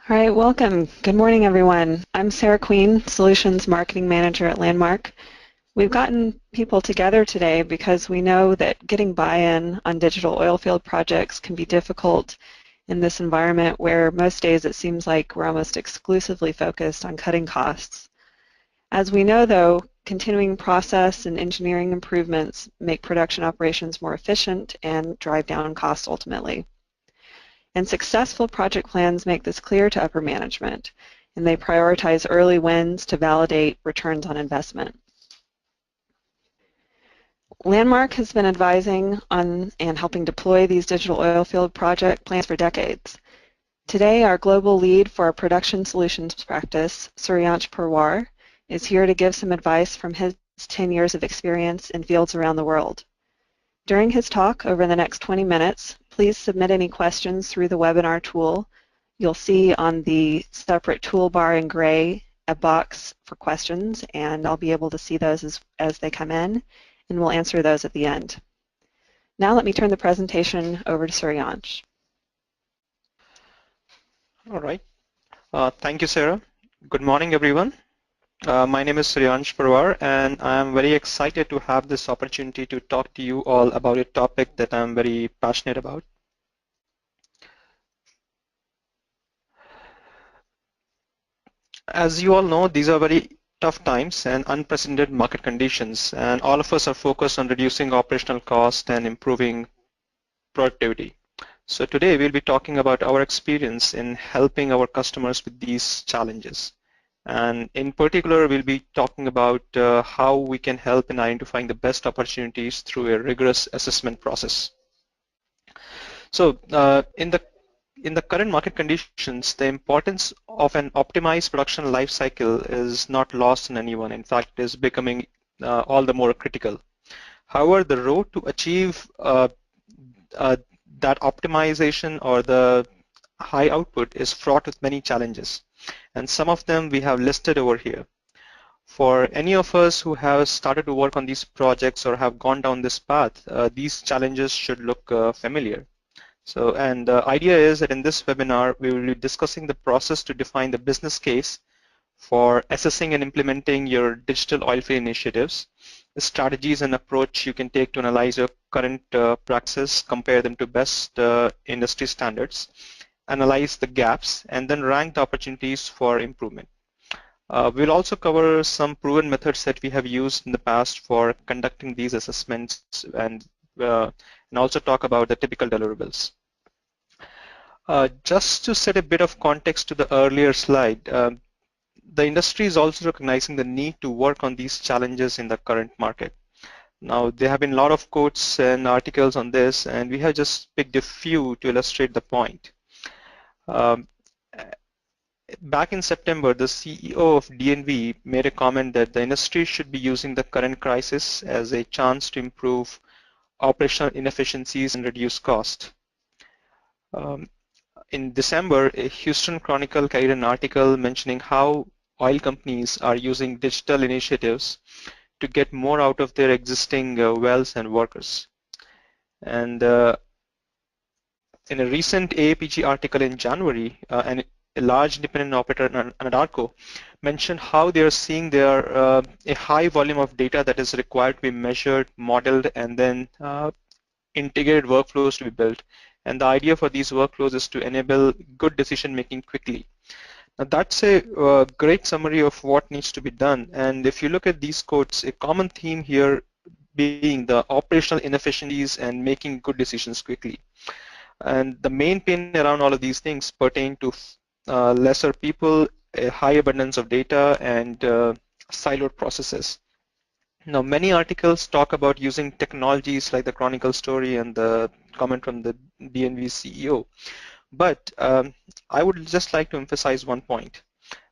All right, welcome. Good morning, everyone. I'm Sarah Queen, Solutions Marketing Manager at Landmark. We've gotten people together today because we know that getting buy-in on digital oil field projects can be difficult in this environment where most days it seems like we're almost exclusively focused on cutting costs. As we know, though, continuing process and engineering improvements make production operations more efficient and drive down costs ultimately. And successful project plans make this clear to upper management, and they prioritize early wins to validate returns on investment. Landmark has been advising on and helping deploy these digital oil field project plans for decades. Today, our global lead for our production solutions practice, Suryansh Purwar, is here to give some advice from his 10 years of experience in fields around the world. During his talk over the next 20 minutes, please submit any questions through the webinar tool. You'll see on the separate toolbar in gray a box for questions, and I'll be able to see those as they come in, and we'll answer those at the end. Now let me turn the presentation over to Suryansh. All right. Thank you, Sarah. Good morning, everyone. My name is Suryansh Purwar, and I am very excited to have this opportunity to talk to you all about a topic that I'm very passionate about. As you all know, these are very tough times and unprecedented market conditions, and all of us are focused on reducing operational cost and improving productivity. So today we'll be talking about our experience in helping our customers with these challenges. And in particular, we'll be talking about how we can help in identifying the best opportunities through a rigorous assessment process. So in the current market conditions, the importance of an optimized production life cycle is not lost on anyone. In fact, it is becoming all the more critical. However, the road to achieve that optimization or the high output is fraught with many challenges, and some of them we have listed over here. For any of us who have started to work on these projects or have gone down this path, these challenges should look familiar. And the idea is that in this webinar we will be discussing the process to define the business case for assessing and implementing your digital oilfield initiatives, the strategies and approach you can take to analyze your current practices, compare them to best industry standards, analyze the gaps, and then rank the opportunities for improvement. We'll also cover some proven methods that we have used in the past for conducting these assessments, and also talk about the typical deliverables. Just to set a bit of context to the earlier slide, the industry is also recognizing the need to work on these challenges in the current market. Now, there have been a lot of quotes and articles on this, and we have just picked a few to illustrate the point. Back in September, the CEO of DNV made a comment that the industry should be using the current crisis as a chance to improve operational inefficiencies and reduce cost. In December, a Houston Chronicle carried an article mentioning how oil companies are using digital initiatives to get more out of their existing wells and workers. And in a recent AAPG article in January, a large independent operator, Anadarko, mentioned how they are seeing a high volume of data that is required to be measured, modeled, and then integrated workflows to be built. And the idea for these workflows is to enable good decision making quickly. Now that's a great summary of what needs to be done. And if you look at these quotes, a common theme here being the operational inefficiencies and making good decisions quickly. And the main pain around all of these things pertain to lesser people, a high abundance of data, and siloed processes. Now, many articles talk about using technologies like the Chronicle story and the comment from the DNV CEO. But I would just like to emphasize one point.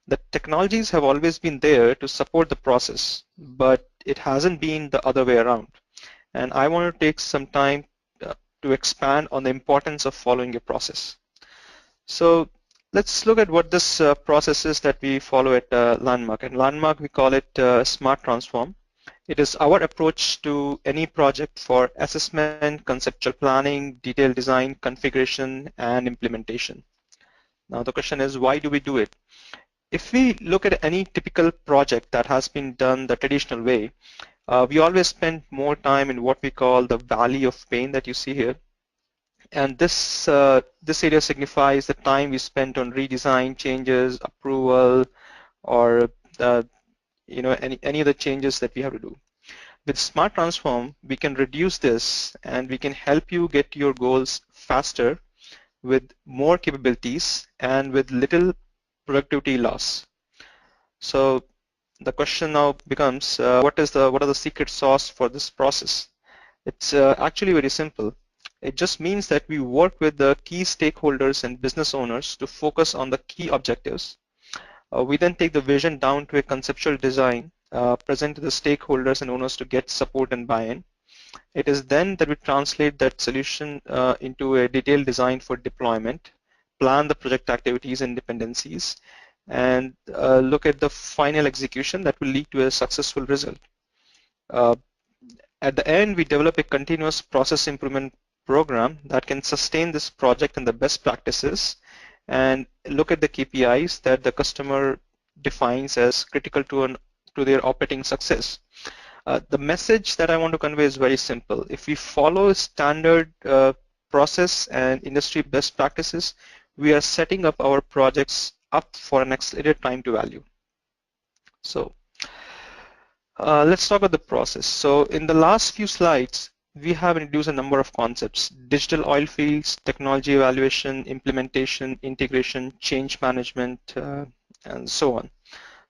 The technologies have always been there to support the process, but it hasn't been the other way around. And I want to take some time to expand on the importance of following a process. So let's look at what this process is that we follow at Landmark. At Landmark, we call it Smart Transform. It is our approach to any project for assessment, conceptual planning, detailed design, configuration, and implementation. Now the question is, why do we do it? If we look at any typical project that has been done the traditional way, we always spend more time in what we call the valley of pain that you see here. And this area signifies the time we spent on redesign, changes, approval, or uh, any of the changes that we have to do. With Smart Transform, we can reduce this and we can help you get your goals faster with more capabilities and with little productivity loss. So the question now becomes, what are the secret sauce for this process? It's actually very simple. It just means that we work with the key stakeholders and business owners to focus on the key objectives. We then take the vision down to a conceptual design, present to the stakeholders and owners to get support and buy-in. It is then that we translate that solution into a detailed design for deployment, plan the project activities and dependencies, and look at the final execution that will lead to a successful result. Uh, at the end, we develop a continuous process improvement program that can sustain this project and the best practices and look at the KPIs that the customer defines as critical to their operating success. The message that I want to convey is very simple. If we follow standard process and industry best practices, we are setting up our projects up for an accelerated time to value. So let's talk about the process. So in the last few slides, we have introduced a number of concepts: digital oil fields, technology evaluation, implementation, integration, change management, and so on.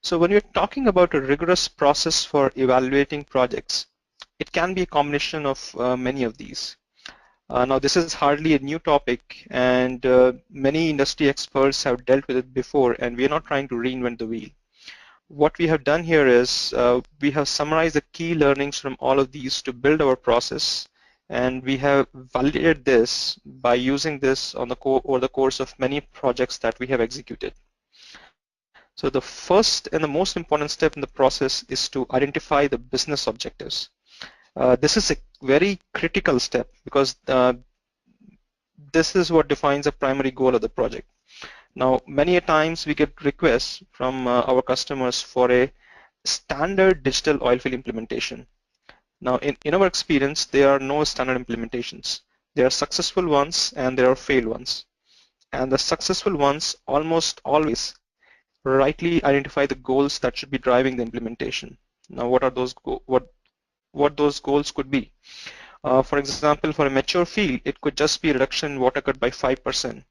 So when you're talking about a rigorous process for evaluating projects, it can be a combination of many of these. Now this is hardly a new topic, and many industry experts have dealt with it before, and we are not trying to reinvent the wheel. What we have done here is we have summarized the key learnings from all of these to build our process, and we have validated this by using this on over the course of many projects that we have executed. So the first and the most important step in the process is to identify the business objectives. This is a very critical step because this is what defines the primary goal of the project. Now, many a times we get requests from our customers for a standard digital oil field implementation. Now, in our experience, there are no standard implementations. There are successful ones and there are failed ones. And the successful ones almost always rightly identify the goals that should be driving the implementation. Now, what are those what those goals could be? For example, for a mature field, it could just be a reduction in water cut by 5%.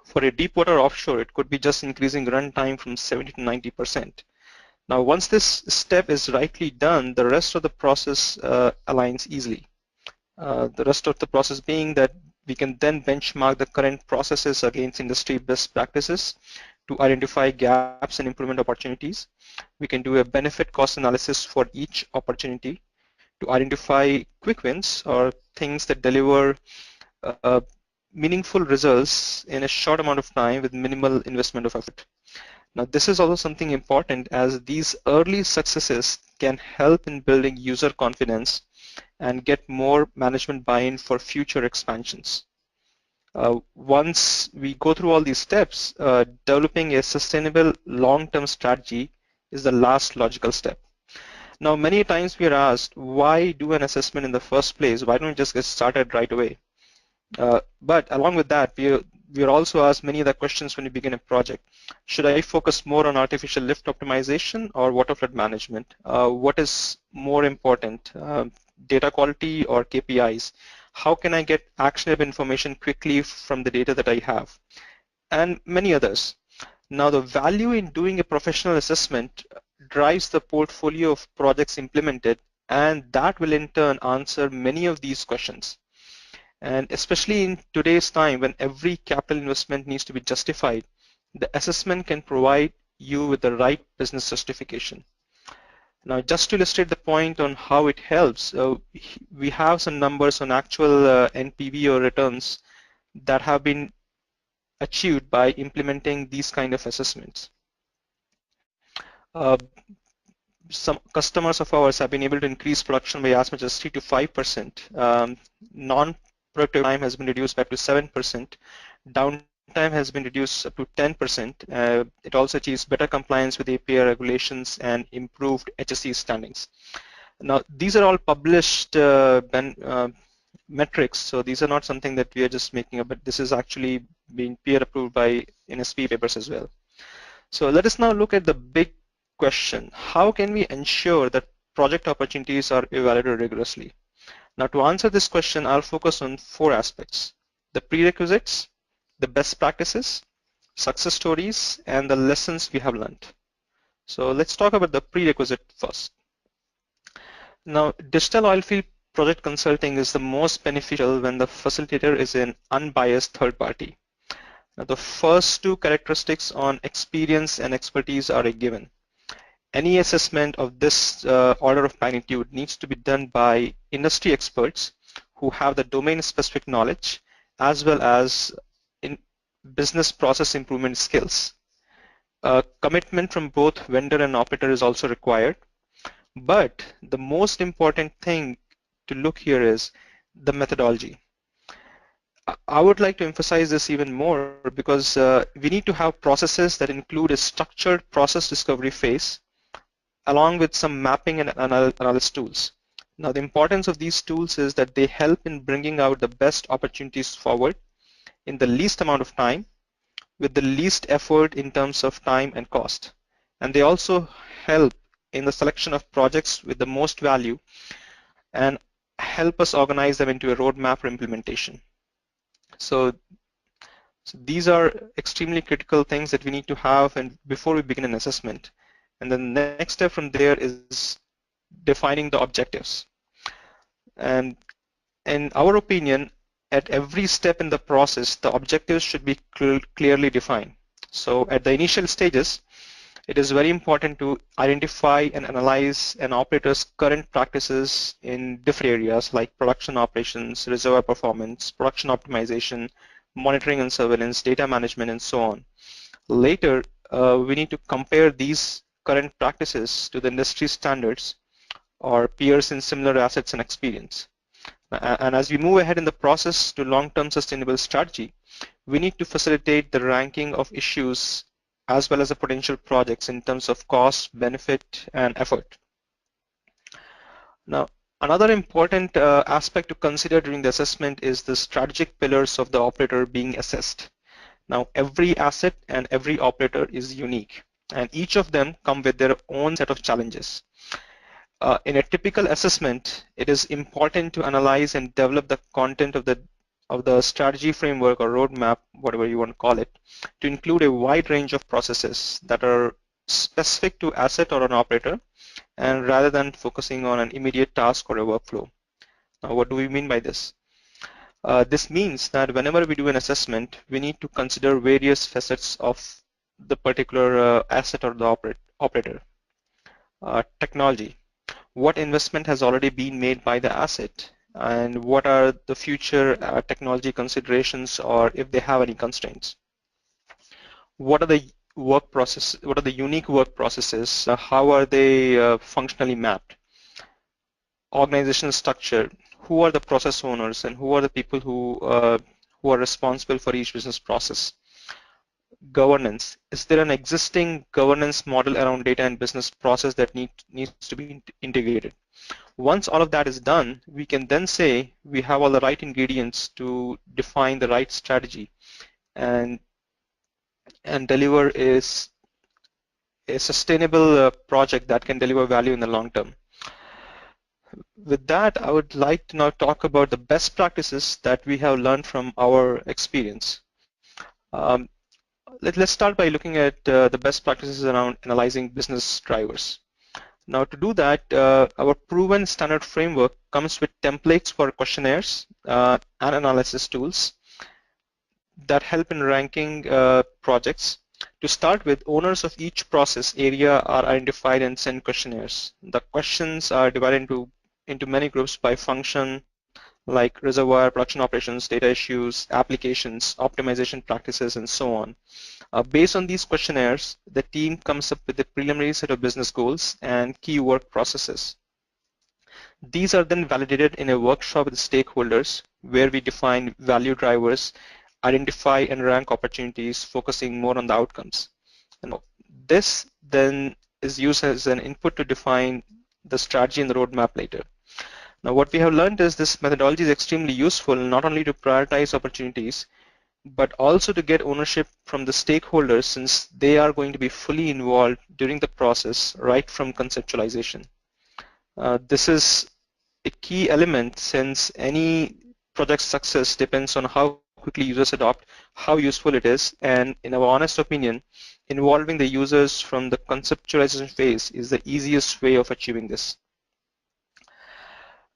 For a deep water offshore, it could be just increasing runtime from 70 to 90%. Now, once this step is rightly done, the rest of the process aligns easily. The rest of the process being that we can then benchmark the current processes against industry best practices to identify gaps and improvement opportunities. We can do a benefit cost analysis for each opportunity to identify quick wins or things that deliver uh, meaningful results in a short amount of time with minimal investment of effort. Now, this is also something important as these early successes can help in building user confidence and get more management buy-in for future expansions. Once we go through all these steps, developing a sustainable long-term strategy is the last logical step. Now, many times we are asked, why do an assessment in the first place? Why don't we just get started right away? But along with that, we are also asked many other questions when you begin a project. Should I focus more on artificial lift optimization or water flood management? What is more important, data quality or KPIs? How can I get actionable information quickly from the data that I have? And many others. Now, the value in doing a professional assessment drives the portfolio of projects implemented, and that will in turn answer many of these questions. And especially in today's time when every capital investment needs to be justified, the assessment can provide you with the right business justification. Now, just to illustrate the point on how it helps, we have some numbers on actual NPV or returns that have been achieved by implementing these kind of assessments. Uh, some customers of ours have been able to increase production by as much as 3 to 5%. Non-productive time has been reduced by up to 7%. Downtime time has been reduced up to 10%. It also achieves better compliance with API regulations and improved HSE standings. Now, these are all published metrics, so these are not something that we are just making up, but this is actually being peer approved by NSP papers as well. So let us now look at the big question. How can we ensure that project opportunities are evaluated rigorously? Now, to answer this question, I'll focus on four aspects: the prerequisites, the best practices, success stories, and the lessons we have learned. So let's talk about the prerequisite first. Now, digital oilfield project consulting is the most beneficial when the facilitator is an unbiased third party. Now, the first two characteristics on experience and expertise are a given. Any assessment of this order of magnitude needs to be done by industry experts who have the domain-specific knowledge as well as in business process improvement skills. Commitment from both vendor and operator is also required. But the most important thing to look here is the methodology. I would like to emphasize this even more because we need to have processes that include a structured process discovery phase along with some mapping and analysis tools. Now, the importance of these tools is that they help in bringing out the best opportunities forward in the least amount of time with the least effort in terms of time and cost. And they also help in the selection of projects with the most value and help us organize them into a roadmap for implementation. So these are extremely critical things that we need to have and before we begin an assessment. And then the next step from there is defining the objectives. And in our opinion, at every step in the process, the objectives should be clearly defined. So at the initial stages, it is very important to identify and analyze an operator's current practices in different areas like production operations, reservoir performance, production optimization, monitoring and surveillance, data management, and so on. Later, we need to compare these current practices to the industry standards or peers in similar assets and experience. And as we move ahead in the process to long-term sustainable strategy, we need to facilitate the ranking of issues as well as the potential projects in terms of cost, benefit, and effort. Now, another important aspect to consider during the assessment is the strategic pillars of the operator being assessed. Now, every asset and every operator is unique, and each of them come with their own set of challenges. In a typical assessment, it is important to analyze and develop the content of the strategy framework or roadmap, whatever you want to call it, to include a wide range of processes that are specific to asset or an operator, and rather than focusing on an immediate task or a workflow. Now, what do we mean by this? This means that whenever we do an assessment, we need to consider various facets of the particular asset or the operator. Technology. What investment has already been made by the asset, and what are the future technology considerations, or if they have any constraints. What are the what are the unique work processes? How are they functionally mapped? Organizational structure. Who are the process owners, and who are the people who are responsible for each business process? Governance. Is there an existing governance model around data and business process that needs to be integrated? Once all of that is done, we can then say we have all the right ingredients to define the right strategy and deliver a sustainable project that can deliver value in the long term. With that, I would like to now talk about the best practices that we have learned from our experience. Let's start by looking at the best practices around analyzing business drivers. Now, to do that, our proven standard framework comes with templates for questionnaires and analysis tools that help in ranking projects. To start with, owners of each process area are identified and sent questionnaires. The questions are divided into many groups by function, like reservoir, production operations, data issues, applications, optimization practices, and so on. Based on these questionnaires, the team comes up with a preliminary set of business goals and key work processes. These are then validated in a workshop with stakeholders where we define value drivers identify and rank opportunities, focusing more on the outcomes. And this then is used as an input to define the strategy and the roadmap later. Now, what we have learned is this methodology is extremely useful not only to prioritize opportunities, but also to get ownership from the stakeholders since they are going to be fully involved during the process right from conceptualization. This is a key element since any project success depends on how quickly users adopt, how useful it is, and in our honest opinion, involving the users from the conceptualization phase is the easiest way of achieving this.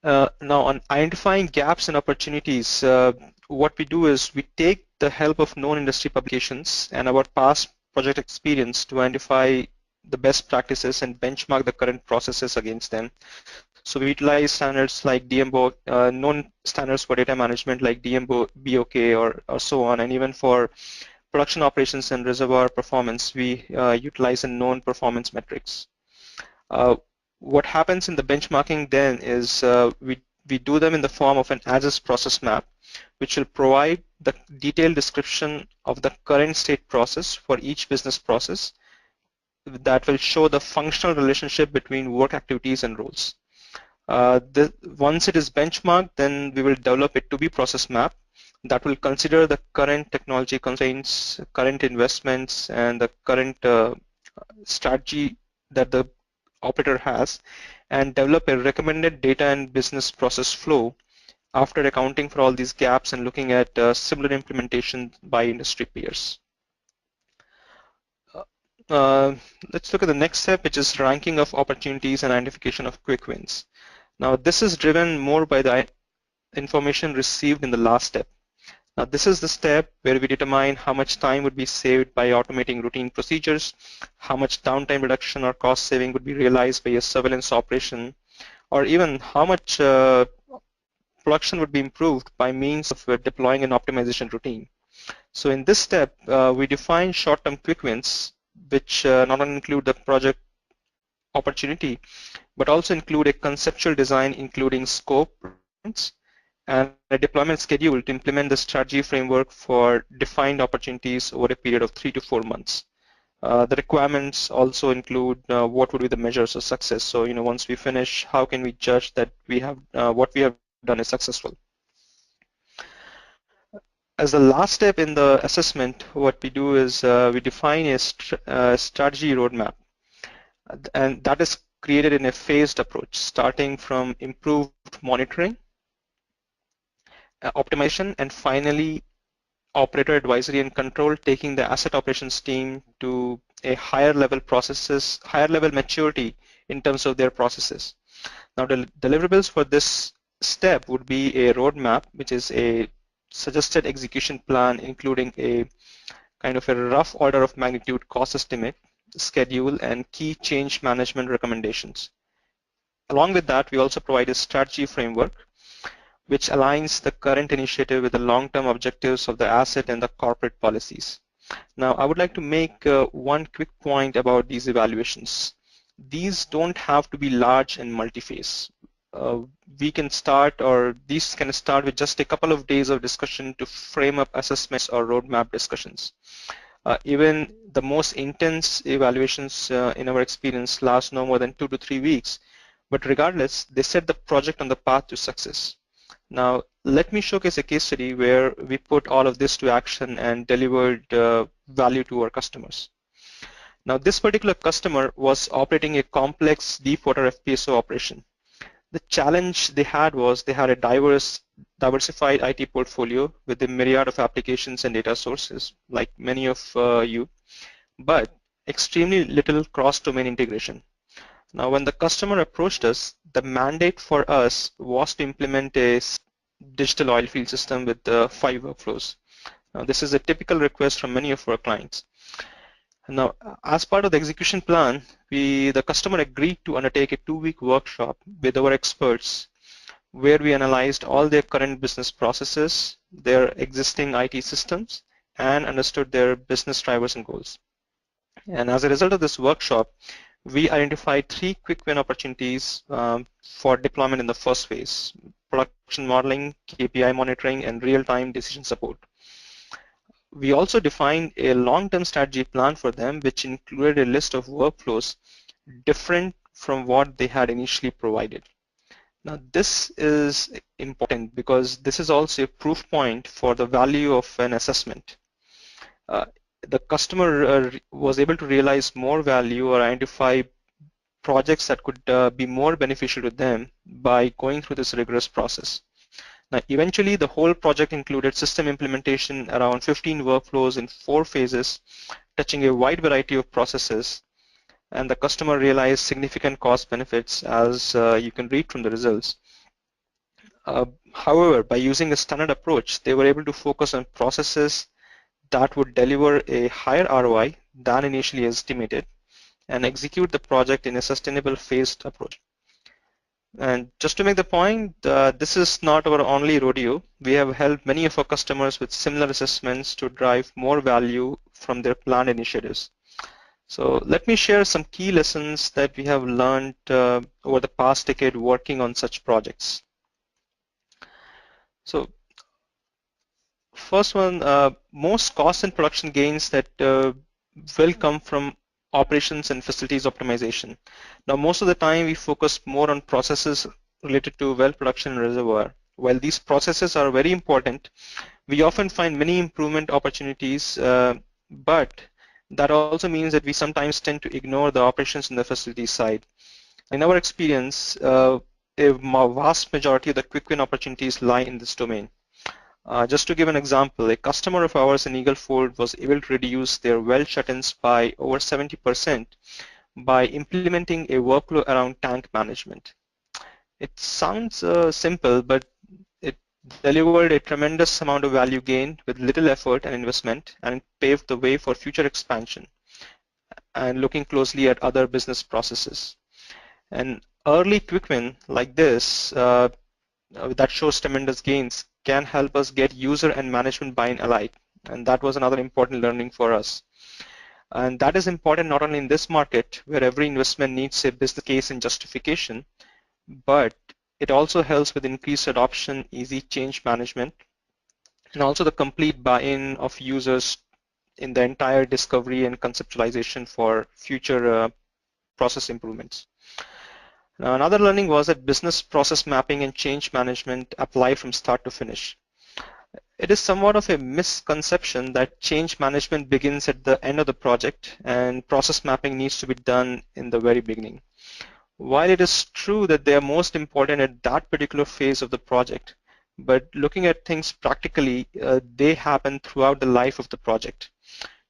Now, on identifying gaps and opportunities, what we do is we take the help of known industry publications and our past project experience to identify the best practices and benchmark the current processes against them. So we utilize standards like DMBO, known standards for data management like DMBO, BOK, or so on, and even for production operations and reservoir performance, we utilize a known performance metrics. What happens in the benchmarking then is we do them in the form of an as-is process map, which will provide the detailed description of the current state process for each business process that will show the functional relationship between work activities and roles. Once it is benchmarked, then we will develop a to-be process map that will consider the current technology constraints, current investments, and the current strategy that the operator has, and develop a recommended data and business process flow after accounting for all these gaps and looking at similar implementation by industry peers. Uh, let's look at the next step, which is ranking of opportunities and identification of quick wins. Now, this is driven more by the information received in the last step. Now, this is the step where we determine how much time would be saved by automating routine procedures, how much downtime reduction or cost saving would be realized by a surveillance operation, or even how much production would be improved by means of deploying an optimization routine. So in this step, we define short-term quick wins, which not only include the project opportunity, but also include a conceptual design including scope requirements and a deployment schedule to implement the strategy framework for defined opportunities over a period of 3 to 4 months. The requirements also include what would be the measures of success. So, once we finish, how can we judge that we have what we have done is successful? As the last step in the assessment, what we do is we define a strategy roadmap, and that is created in a phased approach, starting from improved monitoring, optimization, and finally operator advisory and control, taking the asset operations team to a higher level maturity in terms of their processes. Now, the deliverables for this step would be a roadmap, which is a suggested execution plan, including a kind of a rough order of magnitude cost estimate, schedule, and key change management recommendations. Along with that, we also provide a strategy framework which aligns the current initiative with the long-term objectives of the asset and the corporate policies. Now, I would like to make one quick point about these evaluations. These don't have to be large and multi-phase. We can start, or these can start with just a couple of days of discussion to frame up assessments or roadmap discussions. Even the most intense evaluations in our experience last no more than 2 to 3 weeks, but regardless, they set the project on the path to success. Now, let me showcase a case study where we put all of this to action and delivered value to our customers. Now, this particular customer was operating a complex deepwater FPSO operation. The challenge they had was they had a diversified IT portfolio with a myriad of applications and data sources, like many of you, but extremely little cross-domain integration. Now, when the customer approached us, the mandate for us was to implement a digital oil field system with 5 workflows. Now, this is a typical request from many of our clients. Now, as part of the execution plan, the customer agreed to undertake a 2-week workshop with our experts where we analyzed all their current business processes, their existing IT systems, and understood their business drivers and goals. And as a result of this workshop, we identified 3 quick win opportunities for deployment in the first phase: production modeling, KPI monitoring, and real-time decision support. we also defined a long-term strategy plan for them, which included a list of workflows different from what they had initially provided. Now, this is important because this is also a proof point for the value of an assessment. Uh, the customer was able to realize more value or identify projects that could be more beneficial to them by going through this rigorous process. Now, eventually, the whole project included system implementation around 15 workflows in 4 phases, touching a wide variety of processes, and the customer realized significant cost benefits as you can read from the results. However, by using a standard approach, they were able to focus on processes that would deliver a higher ROI than initially estimated and execute the project in a sustainable phased approach. And just to make the point, this is not our only rodeo. We have helped many of our customers with similar assessments to drive more value from their planned initiatives. So let me share some key lessons that we have learned over the past decade working on such projects. So first one, most cost and production gains that will come from operations and facilities optimization. Now, most of the time we focus more on processes related to well production and reservoir. While these processes are very important, we often find many improvement opportunities, but that also means that we sometimes tend to ignore the operations in the facility side. In our experience, a vast majority of the quick win opportunities lie in this domain. Just to give an example, a customer of ours in Eagle Ford was able to reduce their well shut-ins by over 70% by implementing a workflow around tank management. It sounds simple, but it delivered a tremendous amount of value gain with little effort and investment, and it paved the way for future expansion and looking closely at other business processes. An early quick win like this that shows tremendous gains can help us get user and management buy-in alike. And that was another important learning for us. And that is important not only in this market where every investment needs a business case and justification, but it also helps with increased adoption, easy change management, and also the complete buy-in of users in the entire discovery and conceptualization for future process improvements. Now, another learning was that business process mapping and change management apply from start to finish. It is somewhat of a misconception that change management begins at the end of the project and process mapping needs to be done in the very beginning. While it is true that they are most important at that particular phase of the project, but looking at things practically, they happen throughout the life of the project.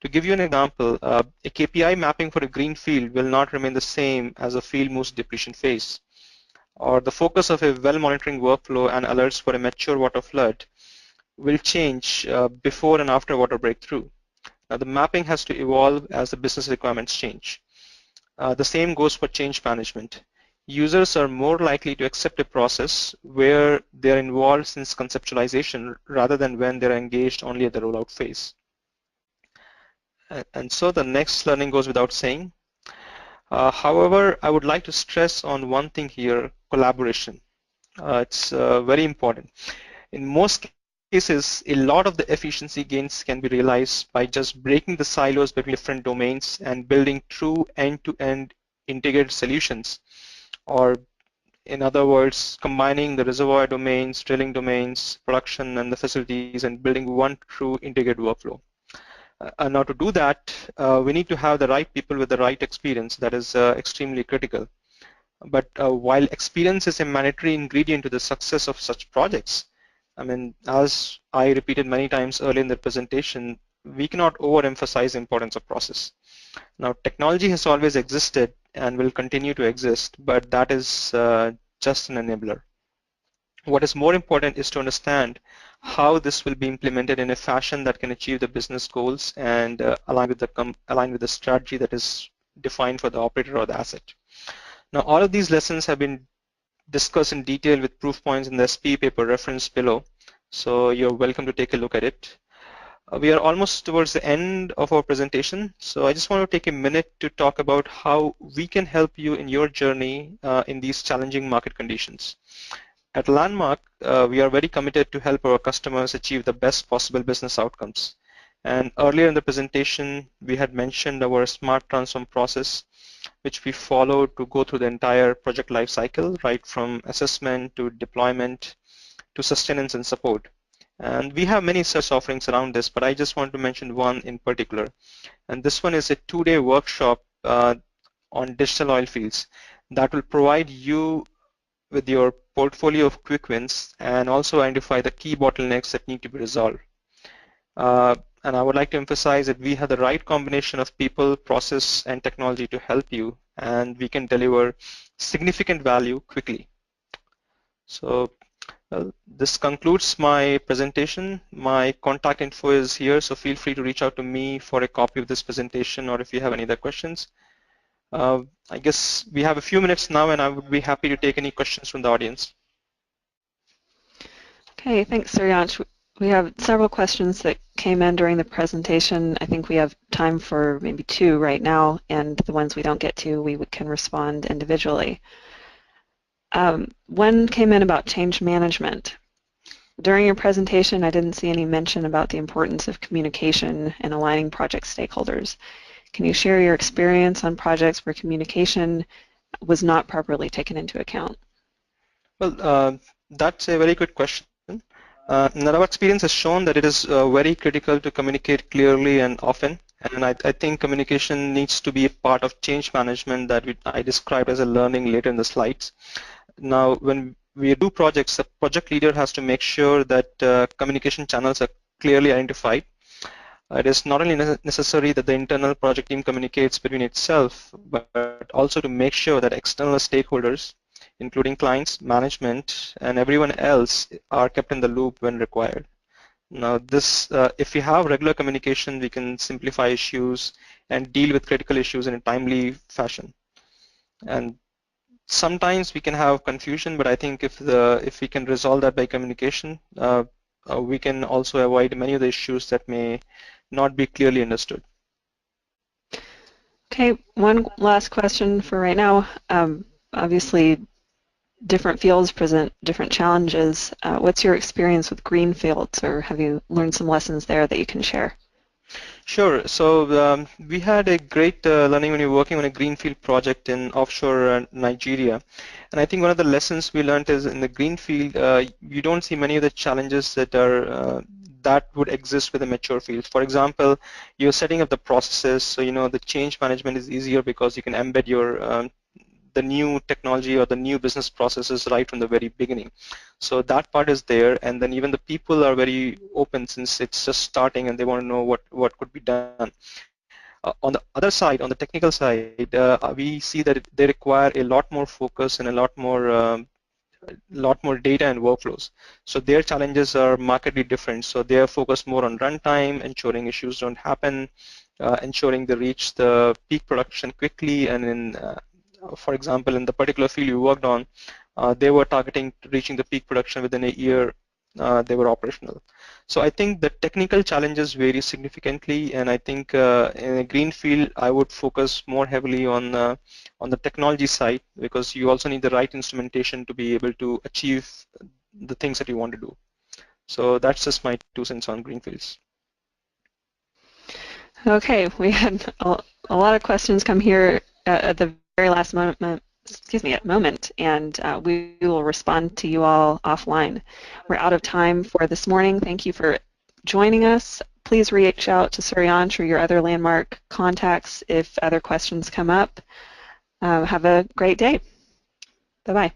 To give you an example, a KPI mapping for a green field will not remain the same as a field moves depletion phase, or the focus of a well monitoring workflow and alerts for a mature water flood will change before and after water breakthrough. Now, the mapping has to evolve as the business requirements change. The same goes for change management. Users are more likely to accept a process where they're involved since conceptualization rather than when they're engaged only at the rollout phase. And so the next learning goes without saying. However, I would like to stress on one thing here, collaboration. It's very important. In most cases, a lot of the efficiency gains can be realized by just breaking the silos between different domains and building true end-to-end integrated solutions, or in other words, combining the reservoir domains, drilling domains, production, and the facilities and building one true integrated workflow. Now to do that, we need to have the right people with the right experience. That is extremely critical. But while experience is a mandatory ingredient to the success of such projects, I mean, as I repeated many times earlier in the presentation, we cannot overemphasize the importance of process. Now, technology has always existed and will continue to exist, but that is just an enabler. What is more important is to understand how this will be implemented in a fashion that can achieve the business goals and align with the strategy that is defined for the operator or the asset. Now, all of these lessons have been discussed in detail with proof points in the SPE paper referenced below, so you're welcome to take a look at it. We are almost towards the end of our presentation, so I just want to take a minute to talk about how we can help you in your journey in these challenging market conditions. At Landmark, we are very committed to help our customers achieve the best possible business outcomes. And earlier in the presentation, we had mentioned our smart transform process, which we follow to go through the entire project life cycle, right from assessment to deployment to sustenance and support. And we have many such offerings around this, but I just want to mention one in particular. And this one is a 2-day workshop on digital oil fields that will provide you with your portfolio of quick wins and also identify the key bottlenecks that need to be resolved. And I would like to emphasize that we have the right combination of people, process, and technology to help you, and we can deliver significant value quickly. So this concludes my presentation. My contact info is here, so feel free to reach out to me for a copy of this presentation or if you have any other questions. I guess we have a few minutes now, and I would be happy to take any questions from the audience. Okay, thanks, Suryansh. We have several questions that came in during the presentation. I think we have time for maybe 2 right now, and the ones we don't get to, we can respond individually. One came in about change management. During your presentation, I didn't see any mention about the importance of communication and aligning project stakeholders. Can you share your experience on projects where communication was not properly taken into account? Well, that's a very good question. Our experience has shown that it is very critical to communicate clearly and often. And I think communication needs to be a part of change management that I described as a learning later in the slides. Now, when we do projects, the project leader has to make sure that communication channels are clearly identified. It is not only necessary that the internal project team communicates between itself, but also to make sure that external stakeholders, including clients, management, and everyone else, are kept in the loop when required. Now, if we have regular communication, we can simplify issues and deal with critical issues in a timely fashion. And sometimes we can have confusion, but I think if we can resolve that by communication, we can also avoid many of the issues that may not be clearly understood. Okay, one last question for right now. Obviously, different fields present different challenges. What's your experience with green fields, or have you learned some lessons there that you can share? Sure. So we had a great learning when we were working on a greenfield project in offshore Nigeria. And I think one of the lessons we learned is in the greenfield, you don't see many of the challenges that would exist with a mature field. For example, you're setting up the processes, so the change management is easier because you can embed the new technology or the new business processes right from the very beginning. So that part is there, and then even the people are very open since it's just starting and they want to know what could be done. On the other side, on the technical side, we see that they require a lot more focus and a lot more data and workflows. So their challenges are markedly different. So they are focused more on runtime, ensuring issues don't happen, ensuring they reach the peak production quickly, and for example, in the particular field you worked on, they were targeting reaching the peak production within a year. They were operational. So I think the technical challenges vary significantly, and I think in a greenfield, I would focus more heavily on the technology side, because you also need the right instrumentation to be able to achieve the things that you want to do. So that's just my 2 cents on greenfields. Okay, we had a lot of questions come here at the very last moment, and we will respond to you all offline. We're out of time for this morning. Thank you for joining us. Please reach out to Suryansh or your other Landmark contacts if other questions come up. Have a great day. Bye-bye.